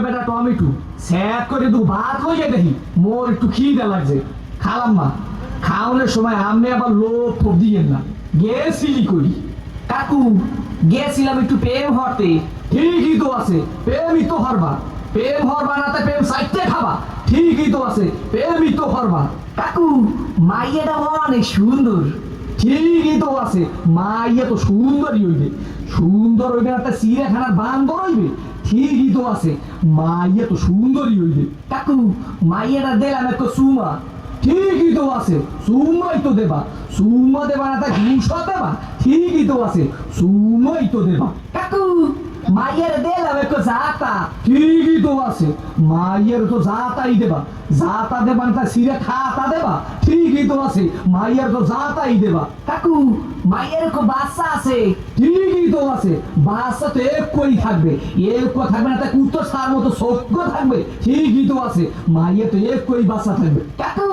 বেটা tomato sec করে দু ভাত হয়ে দেখি মোর একটু খিদে লাগছে খালাম না খাওয়ানোর সময় আমি আবার লোভ ফোপ দিয়েন না গেছিলি কই কাকু গেছিলাম একটু প্রেম হরতে ঠিকই তো আছে প্রেমই তো হরবা প্রেম হরবা না প্রেম সাইটে খাবা ঠিকই তো আছে প্রেমই তো হরবা কাকু মাইয়াটা অনেক সুন্দর ঠিকই তো আছে মাইয়া তো সুন্দরই হইবে সুন্দর হইবে না চিড়িয়াখানার বান্দর হইবে ঠিকই তো আছে মাইয়া তো সুন্দরই হইবে কাকু মাইয়াটা দিলাম একটা সুমা ঠিকই তো আছে সুমাই তো দেবা সুমা দেবা না তা ঘুষা দেবা ঠিকই তো আছে সুমাই তো দেবা কাকু মাইয়ের দিলাম একটা জাতা ঠিকই তো আছে মাইয়ের তো জাতাই দেবা জাতা দেবা না তা সিরে খাতা দেবা ঠিকই তো আছে মাইয়ের তো জাতাই দেবা কাকু মাইয়ের কো বাচ্চা আছে ঠিকই তো আছে বাচ্চা তো একই থাকবে এক থাকবে না তা কুত্তো সার মতো সক্য থাকবে ঠিকই তো আছে মাইয়ের তো একই বাচ্চা থাকবে কাকু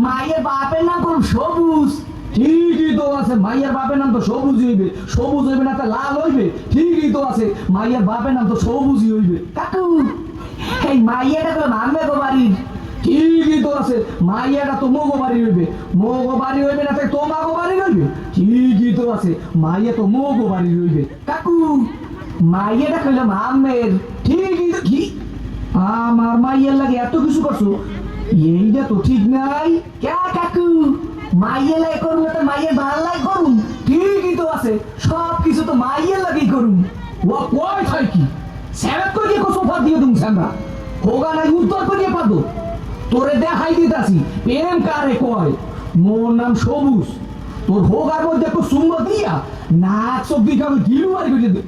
মায়ের বাপের নাম কোন সবুজ ঠিকই তো আছে মাইয়ার বাপের নাম তো সবুজ হইবে সবুজ হইবে না তা লাল হইবে ঠিকই তো আছে মাইয়ার বাপের নাম তো সবুজই হইবে কাকু এই মাইয়াটা তো নামবে গো বাড়ির ঠিকই তো আছে মাইয়াটা তো মোগো বাড়ি হইবে মোগো বাড়ি হইবে না তাই তোমাগো বাড়ি হইবে ঠিকই তো আছে মাইয়া তো মোগো বাড়ি হইবে কাকু মাইয়াটা কইলাম আমের ঠিকই তো কি আমার মাইয়ার লাগে এত কিছু করছো এইটা তো ঠিক নাই কে কাকু মাইয়ের লাগে করুন তো মাইয়ের ভালো লাগে করুন ঠিকই তো আছে সব কিছু তো মাইয়ের লাগেই করুন ও কয় ছয় কি স্যারাত করে দিয়ে সোফা দিয়ে দুম স্যামরা হোগা নাই উত্তর করিয়ে পাবো তোরে দেখাই দিতাছি প্রেম কারে কয় মোর নাম সবুজ তোর হোগার মধ্যে একটু সুন্দর দিয়া নাক সব দিকে আমি গিলু বাড়ি করে